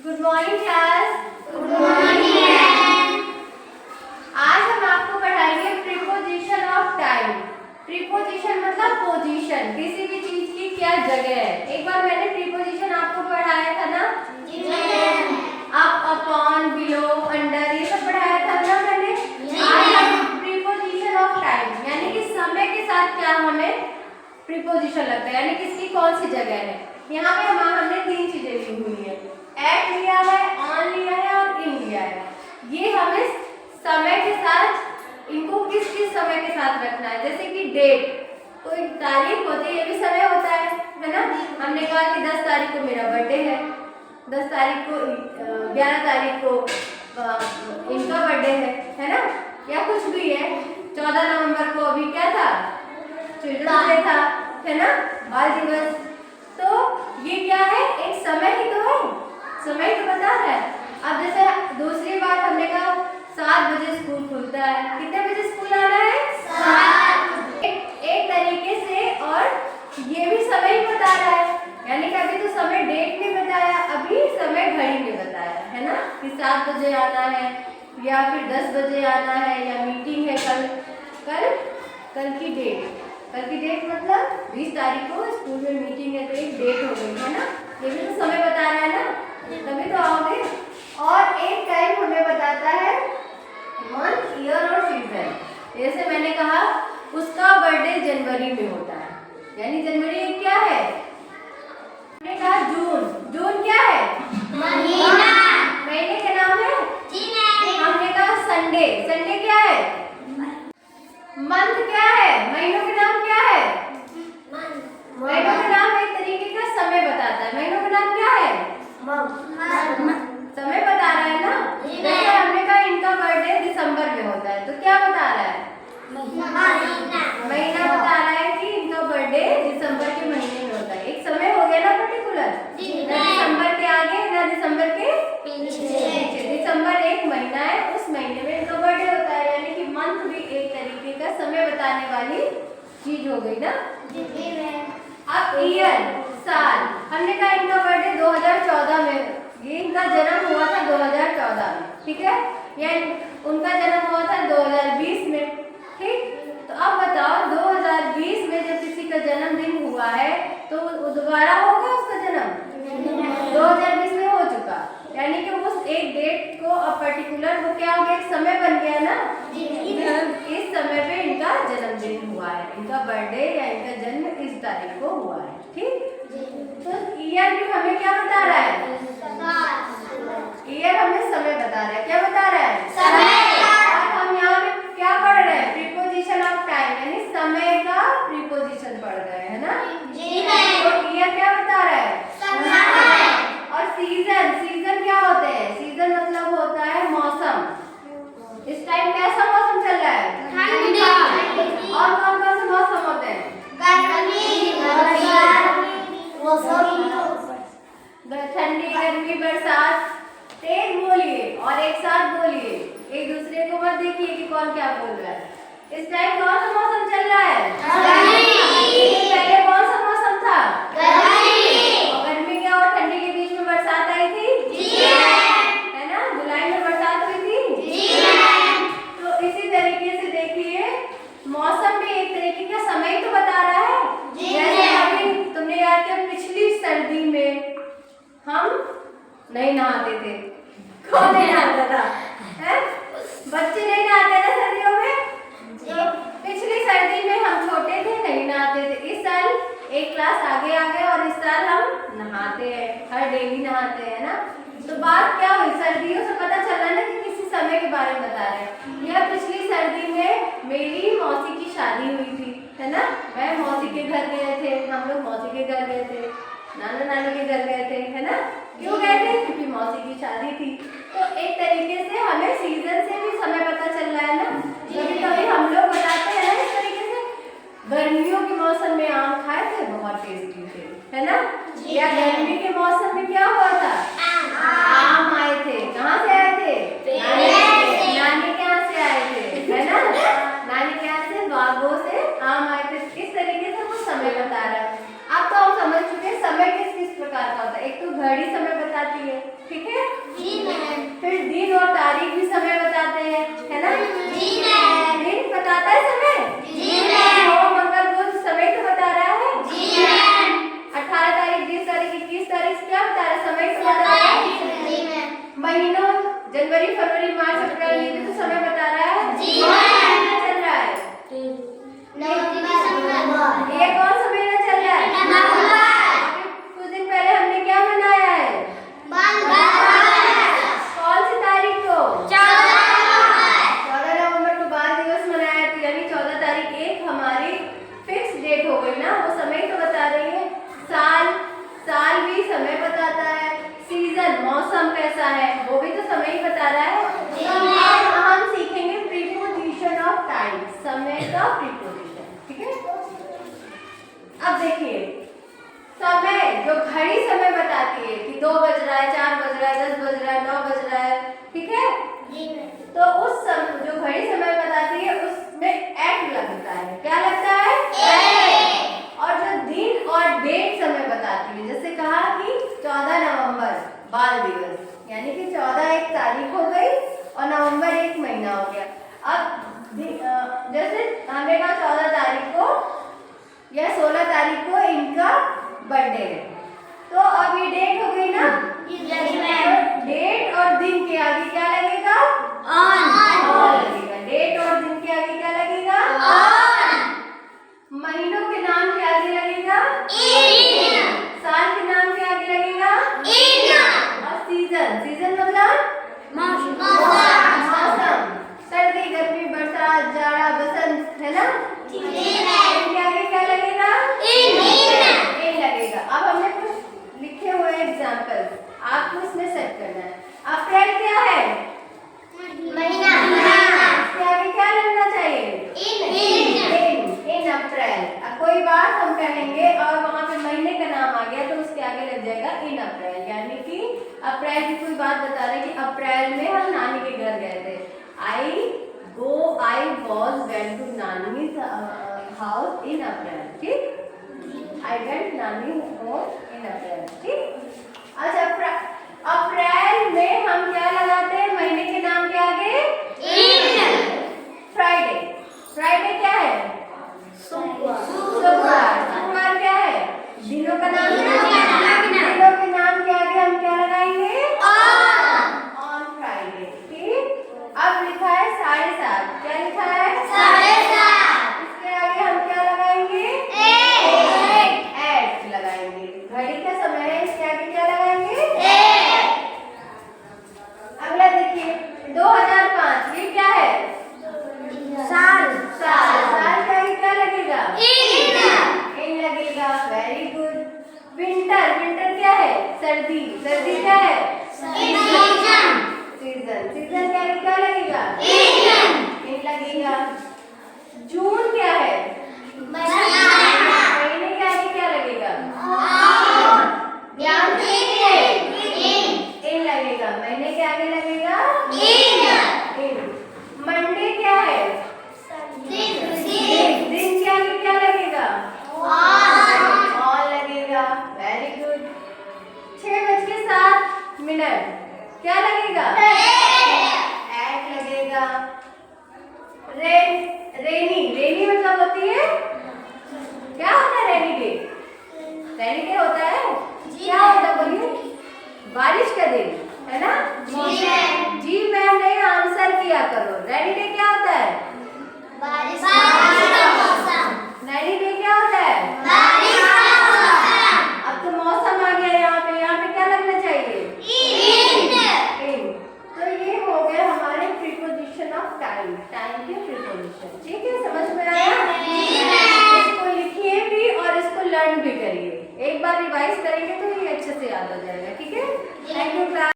Good morning class. Good morning ma'am. आज हम आपको पढ़ाएंगे प्रीपोजिशन ऑफ टाइम। प्रीपोजिशन मतलब पोजीशन, किसी भी चीज की क्या जगह है। एक बार मैंने प्रीपोजिशन आपको पढ़ाया था ना? जी ma'am. Up, upon, below, under, ये सब पढ़ाया था ना मैंने? आज हम प्रीपोजिशन ऑफ टाइम यानी कि समय के साथ क्या हमें प्रीपोजिशन लगता है, यानी किसकी कौन सी जगह है। यहाँ पे हमने तीन चीजें ली हुई है, एट लिया है, ऑन लिया है और इन लिया है। ये हमें समय के साथ, इनको किस किस समय के साथ रखना है। जैसे कि डेट, कोई तारीख होती है, ये भी समय होता है ना? हमने कहा कि 10 तारीख को मेरा बर्थडे है, 10 तारीख को 11 तारीख को इनका बर्थडे है ना? या कुछ भी है। 14 नवंबर को अभी क्या था, चिल्ड्रंस डे था, है ना, बाल दिवस। तो ये क्या है, एक समय ही तो है, समय तो बता रहा है। अब जैसे दूसरी बात हमने कहा 7 बजे स्कूल खुलता है, कितने बजे स्कूल आना है? 7। एक तरीके से, और ये भी समय ही बता रहा है, यानी कि अभी तो समय डेट ने बताया, अभी समय घड़ी ने बताया, है ना, कि 7 बजे आना है या फिर 10 बजे आना है, या मीटिंग है कल। कल की डेट, कल की डेट मतलब 20 तारीख को स्कूल में मीटिंग है, तो एक डेट हो गई, है ना? ये भी तो समय बता रहा है ना, तभी तो आओगे। और एक टाइम हमें बताता है मंथ, ईयर और सीजन। जैसे मैंने कहा उसका बर्थडे जनवरी में होता है, यानी जनवरी एक क्या है? हमने कहा जून, जून क्या है? महीना। महीने का नाम है? जी मैम। हमने कहा संडे, संडे क्या है? मंथ क्या है? महीनों के नाम क्या है? महीनों का नाम एक तरीके का समय बताता है। महीनों का नाम क्या है? समय बता रहा है ना? जैसे हमने कहा इनका बर्थडे दिसंबर में होता है, तो क्या बता रहा है? महीना बता रहा है कि इनका बर्थडे दिसंबर के महीने में होता है। एक समय हो गया ना पर्टिकुलर, ना दिसंबर के आगे ना दिसंबर के पीछे। दिसंबर एक महीना है, उस महीने में इनका बर्थडे होता है, यानी कि मंथ भी एक तरीके का समय बताने वाली चीज हो गई ना? अब ईयर, साल, हमने कहा इनका बर्थडे 2014 में, ये इनका जन्म हुआ था 2014 में, ठीक है, या उनका जन्म हुआ था 2020 में, ठीक। तो अब बताओ 2020 में जब किसी का जन्मदिन हुआ है तो दोबारा होगा उसका जन्म? 2020 में हो चुका, यानी कि उस एक डेट को अब पर्टिकुलर वो क्या हो गया, एक समय बन गया ना? इस समय पे इनका जन्मदिन हुआ है, इनका बर्थडे या इनका जन्म इस तारीख को हुआ है, ठीक। तो ईयर भी हमें क्या बता रहा है? ईयर हमें समय बता रहा है। क्या बता रहा है? समय। और हम यहाँ पे क्या पढ़ रहे हैं? प्रीपोजिशन ऑफ टाइम, यानी समय का प्रीपोजिशन पढ़ रहे हैं, है ना? जी मैम। तो ईयर क्या बता रहा है? समय। और सीजन, सीजन क्या होते हैं? सीजन मतलब होता है मौसम। इस टाइम कैसा मौसम चल रहा है? ठंडी। और कौन कौन से मौसम होते हैं? गर्मी, ठंडी, गर्मी, बरसात। तेज बोलिए और एक साथ बोलिए, एक दूसरे को मत देखिए कि कौन क्या बोल रहा है। इस टाइम कौन सा मौसम चल रहा है? पहले कौन सा मौसम था? और गर्मी के और ठंडी के बीच में बरसात आई थी, है ना? जुलाई में बरसात हुई थी। तो इसी तरीके से देखिए मौसम भी एक तरीके का समय तो बता रहा है। जैसे अभी तुमने याद किया पिछली सर्दी में हम नहीं नहाते थे, कौन नहीं नहाता था? है? बच्चे नहीं नहाते ना सर्दियों में? तो पिछली सर्दी में हम छोटे थे, नहीं नहाते थे। इस साल एक क्लास आगे आ गए और इस साल हम नहाते हैं, हर डेली नहाते हैं ना? तो बात क्या हुई, सर्दियों से पता चला ना कि किसी समय के बारे में बता रहे हैं। यह पिछली सर्दी में मेरी मौसी की शादी हुई थी, है ना? मैं मौसी के घर गए थे, हम लोग मौसी के घर गए थे, नाना नानी के घर गए थे, है ना? क्यों गए थे? क्योंकि मौसी की शादी थी। तो एक तरीके से हमें सीजन से भी समय पता चल रहा है ना? कभी कभी हम लोग बताते हैं ना इस तरीके से, गर्मियों के मौसम में आम खाए थे, बहुत टेस्टी थे, है ना? या गर्मी के मौसम में क्या हुआ था? आम आए थे। कहाँ से आए थे? नानी के यहाँ से आए थे, है ना? नानी के यहाँ से बागों से आम आए थे। इस तरीके से वो समय बता रहा है। अब तो हम समझ चुके हैं समय किस किस प्रकार का होता है। एक तो घड़ी समय बताती है, ठीक है, तारीख भी समय बताते हैं, है ना? जी मैम। दिन बताता है समय? जी मैम। सोम मंगल बुध समय तो बता रहा है? जी मैम। 18 तारीख 20 तारीख 21 तारीख क्या बता रहा है? समय तो बता रहा है? जी मैम। महीनों जनवरी फरवरी मार्च अप्रैल ये भी तो समय बता रहा है? जी कौन सा मैम। महीना चल रहा है? नवंबर। ये कौन सा महीना चल रहा है? नवंबर। अभी कुछ दिन पहले हमने क्या मनाया है? कौन सी तारीख को? 14 नवंबर को बाल दिवस मनाया था, यानी 14 तारीख एक हमारी फिक्स डेट हो गई ना, वो समय तो बता रही है। साल भी समय बताता है। सीजन मौसम कैसा है वो भी तो समय ही बता रहा है। अब हम सीखेंगे प्रीपोजिशन ऑफ टाइम, समय का प्रीपोजिशन, ठीक है? अब देखिए, समय जो घड़ी समय बताती है कि 2 बज रहा है, 4 बज रहा है, 10 बज रहा है, 9 बज रहा है, ठीक है? तो उस समय जो घड़ी समय बताती है उसमें एक्ट लगता है। क्या लगता है? और जो दिन और डेट समय बताती है, जैसे कहा कि 14 नवंबर बाल दिवस, यानी कि 14 एक तारीख हो गई और नवंबर एक महीना हो गया। अब जैसे हमने कहा 14 तारीख को या 16 तारीख को इनका बर्थडे है, तो अब ये डेट हो गई ना, तो डेट और दिन के आगे क्या लगेगा? ऑन लगेगा। डेट और दिन के आगे क्या लगेगा? महीनों के नाम के आगे लगेगा? साल के नाम के आगे लगेगा? और सीजन मतलब मौसम, सर्दी गर्मी बरसात जाड़ा बसंत, है ना? इनके आगे क्या लगेगा? ए लगेगा। अब हमने कुछ लिखे हुए एग्जाम्पल, आपको इसमें सेट करना है। अप्रैल क्या है? इसके आगे क्या लगना चाहिए? इन अप्रैल। अब कोई बात हम कहेंगे और वहाँ पे महीने का नाम आ गया तो उसके आगे लग जाएगा इन अप्रैल, यानी कि अप्रैल की कोई बात बता रहे कि अप्रैल में हम नानी के घर गए थे। I went to Nani's house in April, ठीक? I went Nani house in April, ठीक? अच्छा, अप्रैल में हम क्या लगाते हैं महीने के नाम के आगे? फ्राइडे क्या है? शुक्रवार क्या है? दिनों का नाम क्या है? दिनों के नाम के आगे हम क्या लगाएंगे? ऑन फ्राइडे, ठीक? अब लिखा है 7:30, क्या लिखा है? 7:30। इसके आगे हम क्या लगाएंगे? एट लगाएंगे। घड़ी का समय है, इसके आगे क्या लगाएंगे? अगला देखिए 2005, ये क्या है? साल के आगे क्या लगेगा? इन लगेगा। Very good. विंटर क्या है? सर्दी क्या है? सीजन के आगे क्या लगेगा? इन लगेगा। जून क्या है? महीने के आगे क्या लगेगा? इन लगेगा। महीने के आगे लगेगा इन। मंडे क्या है? दिन के आगे क्या लगेगा? ऑन लगेगा। Very good. 6:07 क्या लगेगा? एट लगेगा। रेनी मतलब होती है, क्या होता है रेनी डे? रेनी डे होता है, क्या होता है बोलिए? बारिश का दिन, है ना? जी मैम नहीं, आंसर किया करो। रेनी डे क्या होता है? रेनी डे क्या होता है? अब तो मौसम आ गया, यहाँ पे क्या लगना चाहिए? इन। तो ये हो गया हमारे प्रीपोजिशन ऑफ टाइम के प्रीपोजिशन, ठीक है? समझ में आया? इसको लिखिए भी और इसको लर्न भी करिए। एक बार रिवाइज करेंगे तो ये अच्छे से याद हो जाएगा, ठीक है? Thank you class.